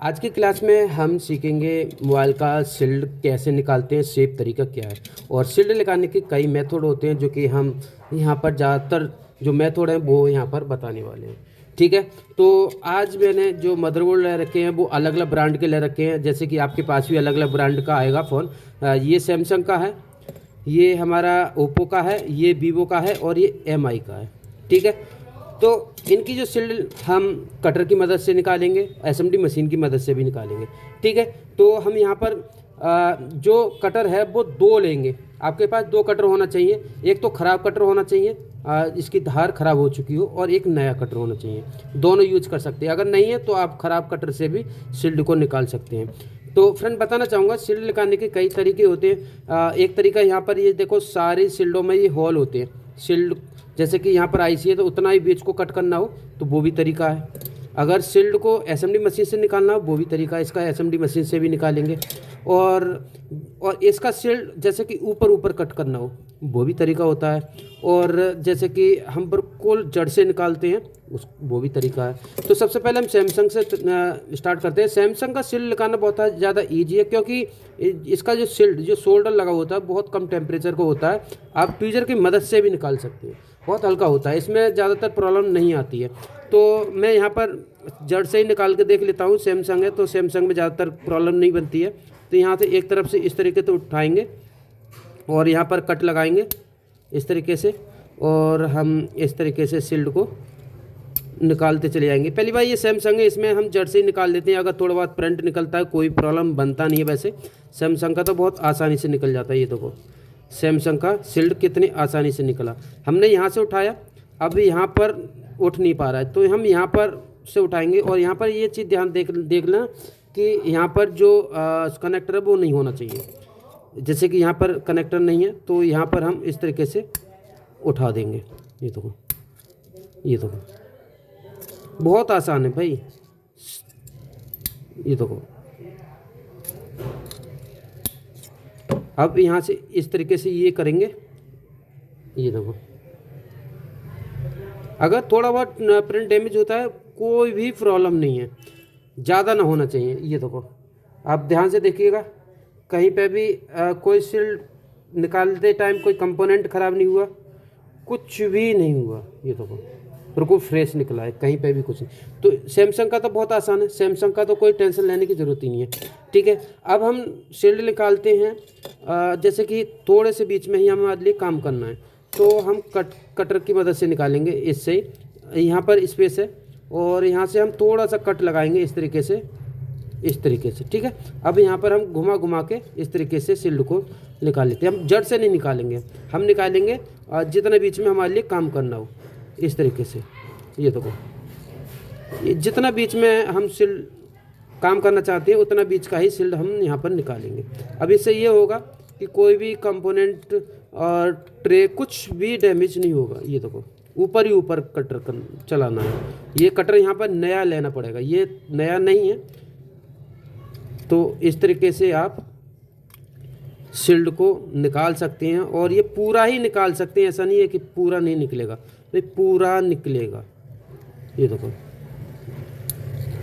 आज की क्लास में हम सीखेंगे मोबाइल का शील्ड कैसे निकालते हैं, सेफ तरीका क्या है। और शील्ड निकालने के कई मेथड होते हैं जो कि हम यहाँ पर ज़्यादातर जो मेथड हैं वो यहाँ पर बताने वाले हैं। ठीक है, तो आज मैंने जो मदरबोर्ड ले रखे हैं वो अलग अलग ब्रांड के ले रखे हैं। जैसे कि आपके पास भी अलग अलग ब्रांड का आएगा फ़ोन। ये सैमसंग का है, ये हमारा ओप्पो का है, ये वीवो का है और ये एमआई का है। ठीक है, तो इनकी जो शील्ड हम कटर की मदद से निकालेंगे, एसएमडी मशीन की मदद से भी निकालेंगे। ठीक है, तो हम यहाँ पर जो कटर है वो दो लेंगे। आपके पास दो कटर होना चाहिए, एक तो ख़राब कटर होना चाहिए, इसकी धार ख़राब हो चुकी हो, और एक नया कटर होना चाहिए। दोनों यूज कर सकते हैं। अगर नहीं है तो आप ख़राब कटर से भी शील्ड को निकाल सकते हैं। तो फ्रेंड बताना चाहूँगा, शील्ड निकालने के कई तरीके होते हैं। एक तरीका यहाँ पर ये देखो, सारी शील्डों में ये होल होते हैं। शील्ड जैसे कि यहाँ पर आईसी है तो उतना ही बीच को कट करना हो तो वो भी तरीका है। अगर शील्ड को एसएमडी मशीन से निकालना हो वो भी तरीका है, इसका एसएमडी मशीन से भी निकालेंगे। और इसका शील्ड जैसे कि ऊपर ऊपर कट करना हो वो भी तरीका होता है। और जैसे कि हम बिल्कुल जड़ से निकालते हैं वो भी तरीका है। तो सबसे पहले हम सैमसंग से स्टार्ट करते हैं। सैमसंग का शील्ड निकालना बहुत ज़्यादा ईजी है, क्योंकि इसका जो शील्ड जो शोल्डर लगा होता है बहुत कम टेम्परेचर का होता है। आप ट्वीजर की मदद से भी निकाल सकते हैं, बहुत हल्का होता है, इसमें ज़्यादातर प्रॉब्लम नहीं आती है। तो मैं यहाँ पर जड़ से ही निकाल के देख लेता हूँ। सैमसंग है तो सैमसंग में ज़्यादातर प्रॉब्लम नहीं बनती है। तो यहाँ से एक तरफ से इस तरीके से उठाएंगे और यहाँ पर कट लगाएंगे इस तरीके से, और हम इस तरीके से शील्ड को निकालते चले जाएंगे। पहली बार ये सैमसंग है, इसमें हम जड़ से ही निकाल देते हैं। अगर थोड़ा बहुत प्रिंट निकलता है कोई प्रॉब्लम बनता नहीं है। वैसे सैमसंग का तो बहुत आसानी से निकल जाता है। ये देखो सैमसंग का शील्ड कितनी आसानी से निकला। हमने यहाँ से उठाया, अब यहाँ पर उठ नहीं पा रहा है तो हम यहाँ पर से उठाएंगे। और यहाँ पर ये चीज़ ध्यान देख लेना कि यहाँ पर जो कनेक्टर है वो नहीं होना चाहिए। जैसे कि यहाँ पर कनेक्टर नहीं है तो यहाँ पर हम इस तरीके से उठा देंगे। ये देखो, ये देखो बहुत आसान है भाई। ये देखो, अब यहाँ से इस तरीके से ये करेंगे। ये देखो, अगर थोड़ा बहुत प्रिंट डैमेज होता है कोई भी प्रॉब्लम नहीं है, ज़्यादा ना होना चाहिए। ये देखो, आप ध्यान से देखिएगा, कहीं पे भी कोई शील्ड निकालते टाइम कोई कंपोनेंट ख़राब नहीं हुआ, कुछ भी नहीं हुआ। ये देखो बिल्कुल फ्रेश निकला है, कहीं पे भी कुछ नहीं। तो सैमसंग का तो बहुत आसान है, सैमसंग का तो कोई टेंशन लेने की ज़रूरत ही नहीं है। ठीक है, अब हम शील्ड निकालते हैं। जैसे कि थोड़े से बीच में ही हमारे लिए काम करना है तो हम कटर की मदद से निकालेंगे। इससे ही यहाँ पर स्पेस है और यहाँ से हम थोड़ा सा कट लगाएंगे इस तरीके से, इस तरीके से। ठीक है, अब यहाँ पर हम घुमा घुमा के इस तरीके से शील्ड को निकाल लेते हैं। हम जड़ से नहीं निकालेंगे, हम निकालेंगे जितना बीच में हमारे लिए काम करना हो, इस तरीके से। ये देखो, ये जितना बीच में हम शील्ड काम करना चाहते हैं उतना बीच का ही शील्ड हम यहाँ पर निकालेंगे। अब इससे ये होगा कि कोई भी कंपोनेंट और ट्रे कुछ भी डैमेज नहीं होगा। ये देखो, ऊपर ही ऊपर कटर चलाना है। ये कटर यहाँ पर नया लेना पड़ेगा, ये नया नहीं है। तो इस तरीके से आप शील्ड को निकाल सकते हैं, और ये पूरा ही निकाल सकते हैं। ऐसा नहीं है कि पूरा नहीं निकलेगा, ये पूरा निकलेगा। ये देखो,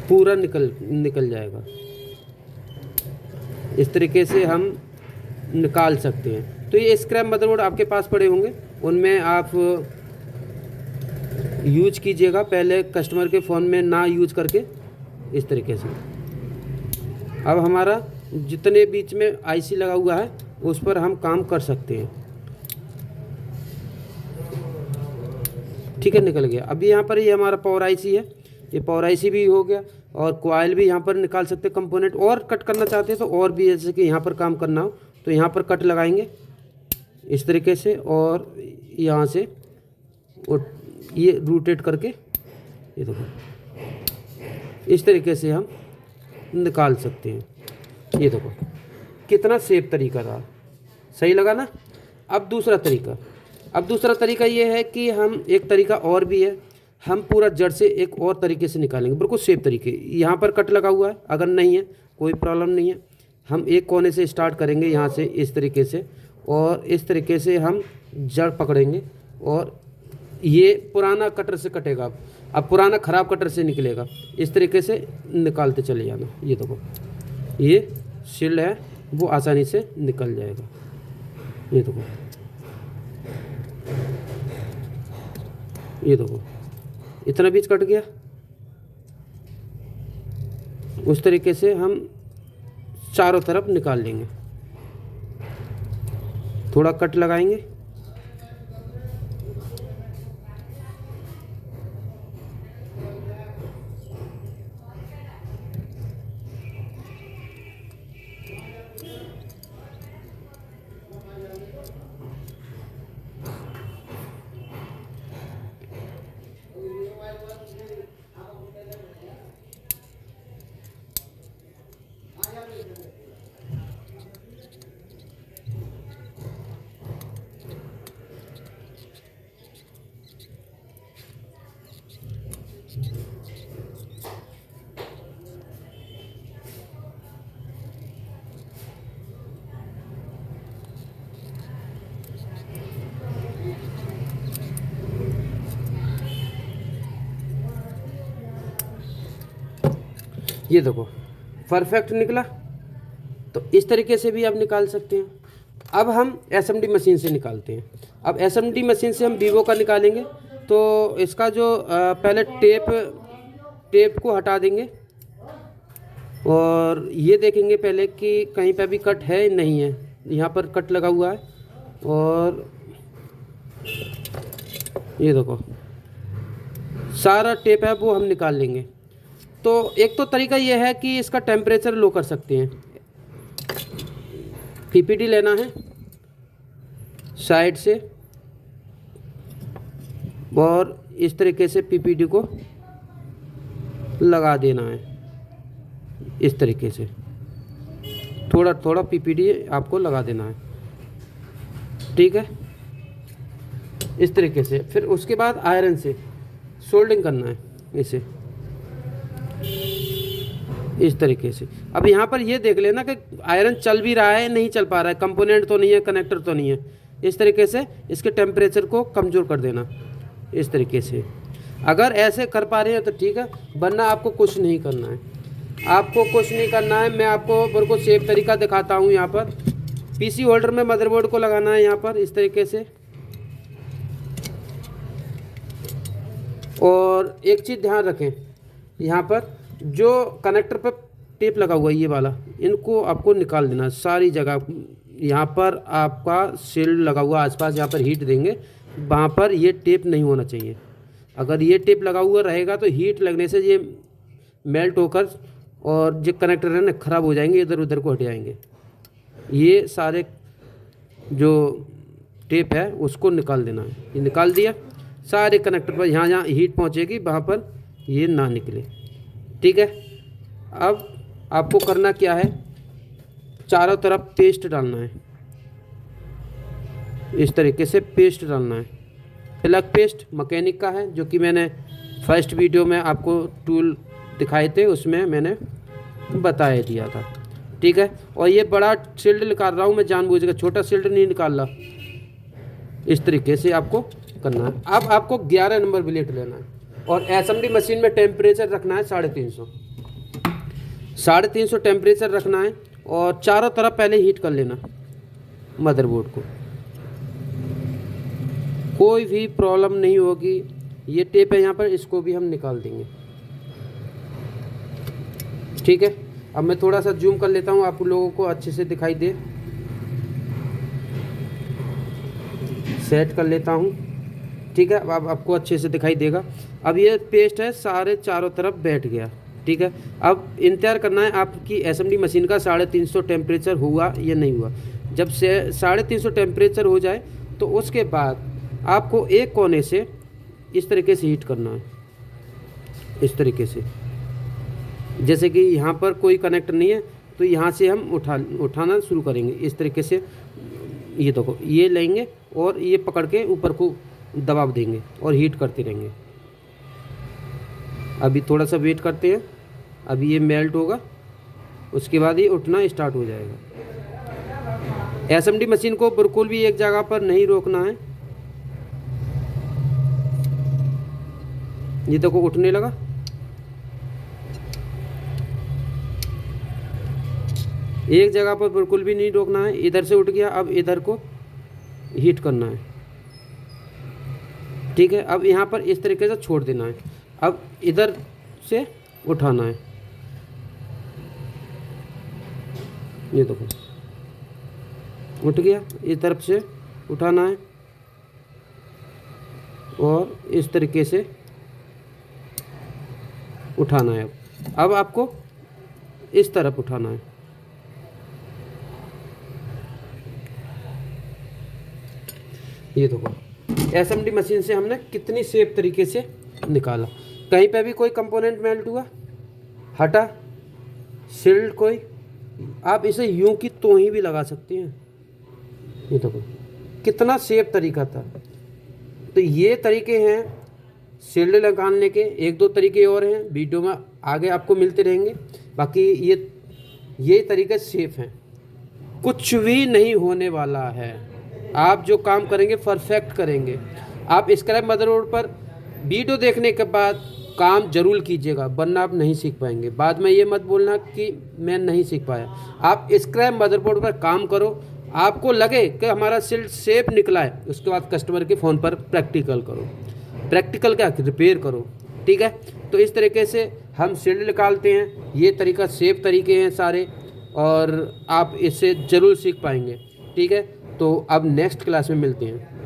पूरा निकल जाएगा। इस तरीके से हम निकाल सकते हैं। तो ये स्क्रैप मदरबोर्ड आपके पास पड़े होंगे, उनमें आप यूज कीजिएगा। पहले कस्टमर के फ़ोन में ना यूज करके इस तरीके से। अब हमारा जितने बीच में आईसी लगा हुआ है उस पर हम काम कर सकते हैं। ठीक है, निकल गया। अभी यहाँ पर ये हमारा पावर आईसी है, ये पावर आईसी भी हो गया। और कोयल भी यहाँ पर निकाल सकते हैं कंपोनेंट। और कट करना चाहते हैं तो और भी, जैसे कि यहाँ पर काम करना हो तो यहाँ पर कट लगाएंगे इस तरीके से, और यहाँ से ये रोटेट करके, ये देखो इस तरीके से हम निकाल सकते हैं। ये देखो कितना सेफ तरीका रहा, सही लगा ना। अब दूसरा तरीका ये है कि हम, एक तरीका और भी है, हम पूरा जड़ से एक और तरीके से निकालेंगे, बिल्कुल सेफ तरीके। यहाँ पर कट लगा हुआ है, अगर नहीं है कोई प्रॉब्लम नहीं है। हम एक कोने से स्टार्ट करेंगे यहाँ से इस तरीके से, और इस तरीके से हम जड़ पकड़ेंगे और ये पुराना कटर से कटेगा। अब पुराना ख़राब कटर से निकलेगा। इस तरीके से निकालते चले जाना। ये देखो, ये शील्ड है वो आसानी से निकल जाएगा। ये देखो, ये देखो, इतना बीच कट गया। उस तरीके से हम चारों तरफ निकाल लेंगे। थोड़ा कट लगाएंगे। ये देखो परफेक्ट निकला। तो इस तरीके से भी आप निकाल सकते हैं। अब हम एसएमडी मशीन से निकालते हैं। अब एसएमडी मशीन से हम वीवो का निकालेंगे। तो इसका जो पहले टेप को हटा देंगे और ये देखेंगे पहले कि कहीं पे भी कट है नहीं है। यहाँ पर कट लगा हुआ है और ये देखो सारा टेप है वो हम निकाल लेंगे। तो एक तो तरीका ये है कि इसका टेम्परेचर लो कर सकते हैं। पीपीडी लेना है साइड से और इस तरीके से पीपीडी को लगा देना है। इस तरीके से थोड़ा थोड़ा पीपीडी आपको लगा देना है, ठीक है। इस तरीके से फिर उसके बाद आयरन से सोल्डिंग करना है इसे, इस तरीके से। अब यहाँ पर ये देख लेना कि आयरन चल भी रहा है नहीं चल पा रहा है, कंपोनेंट तो नहीं है, कनेक्टर तो नहीं है। इस तरीके से इसके टेम्परेचर को कमज़ोर कर देना। इस तरीके से अगर ऐसे कर पा रहे हैं तो ठीक है, वरना आपको कुछ नहीं करना है। आपको कुछ नहीं करना है। मैं आपको बिल्कुल सेफ तरीका दिखाता हूँ। यहाँ पर पीसी होल्डर में मदरबोर्ड को लगाना है यहाँ पर इस तरीके से। और एक चीज़ ध्यान रखें, यहाँ पर जो कनेक्टर पर टेप लगा हुआ है ये वाला, इनको आपको निकाल देना सारी जगह। यहाँ पर आपका शील्ड लगा हुआ आसपास, यहाँ पर हीट देंगे, वहाँ पर ये टेप नहीं होना चाहिए। अगर ये टेप लगा हुआ रहेगा तो हीट लगने से ये मेल्ट होकर और जो कनेक्टर है ना ख़राब हो जाएंगे, इधर उधर को हट जाएंगे। ये सारे जो टेप है उसको निकाल देना है। ये निकाल दिया सारे कनेक्टर पर, यहाँ जहाँ हीट पहुँचेगी वहाँ पर ये ना निकले, ठीक है। अब आपको करना क्या है, चारों तरफ पेस्ट डालना है। इस तरीके से पेस्ट डालना है। प्लग पेस्ट मैकेनिक का है, जो कि मैंने फर्स्ट वीडियो में आपको टूल दिखाए थे उसमें मैंने बताया दिया था, ठीक है। और ये बड़ा शील्ड निकाल रहा हूँ मैं जानबूझकर, छोटा शील्ड नहीं निकाल रहा। इस तरीके से आपको करना है। अब आपको 11 नंबर ब्लेड लेना है और एसएमडी मशीन में टेम्परेचर रखना है 350। 350 टेम्परेचर रखना है और चारों तरफ पहले हीट कर लेना मदरबोर्ड को। कोई भी प्रॉब्लम नहीं होगी। ये टेप है यहाँ पर, इसको भी हम निकाल देंगे, ठीक है। अब मैं थोड़ा सा जूम कर लेता हूँ, आप लोगों को अच्छे से दिखाई दे। सेट कर लेता हूँ, ठीक है। अब आपको अच्छे से दिखाई देगा। अब ये पेस्ट है सारे चारों तरफ बैठ गया, ठीक है। अब इंतज़ार करना है आपकी एसएमडी मशीन का 350 टेम्परेचर हुआ या नहीं हुआ। जब से 350 टेम्परेचर हो जाए तो उसके बाद आपको एक कोने से इस तरीके से हीट करना है। इस तरीके से, जैसे कि यहाँ पर कोई कनेक्टर नहीं है तो यहाँ से हम उठाना शुरू करेंगे। इस तरीके से ये देखो, ये लेंगे और ये पकड़ के ऊपर को दबाव देंगे और हीट करते रहेंगे। अभी थोड़ा सा वेट करते हैं, अभी ये मेल्ट होगा, उसके बाद ये उठना स्टार्ट हो जाएगा। एसएमडी मशीन को बिल्कुल भी एक जगह पर नहीं रोकना है। ये देखो उठने लगा। एक जगह पर बिल्कुल भी नहीं रोकना है, इधर से उठ गया, अब इधर को हीट करना है। ठीक है, अब यहाँ पर इस तरीके से छोड़ देना है, अब इधर से उठाना है। ये देखो उठ गया, इस तरफ से उठाना है और इस तरीके से उठाना है। अब आपको इस तरफ उठाना है। ये देखो एसएमडी मशीन से हमने कितनी सेफ तरीके से निकाला। कहीं पे भी कोई कंपोनेंट मेल्ट हुआ, हटा, सील्ड कोई, आप इसे यूं की तो ही भी लगा सकते हैं। ये देखो कितना सेफ तरीका था। तो ये तरीके हैं सील्ड लगाने के, एक दो तरीके और हैं, वीडियो में आगे आपको मिलते रहेंगे। बाकी ये तरीके सेफ हैं, कुछ भी नहीं होने वाला है। आप जो काम करेंगे परफेक्ट करेंगे। आप स्क्रैप मदरबोर्ड पर वीडियो देखने के बाद काम जरूर कीजिएगा, वरना आप नहीं सीख पाएंगे। बाद में ये मत बोलना कि मैं नहीं सीख पाया। आप स्क्रैप मदरबोर्ड पर काम करो, आपको लगे कि हमारा सील्ड सेफ निकला है, उसके बाद कस्टमर के फ़ोन पर प्रैक्टिकल करो। प्रैक्टिकल क्या, रिपेयर करो। ठीक है, तो इस तरीके से हम सील्ड निकालते हैं। ये तरीका सेफ तरीके हैं सारे, और आप इससे ज़रूर सीख पाएंगे। ठीक है, तो अब नेक्स्ट क्लास में मिलते हैं।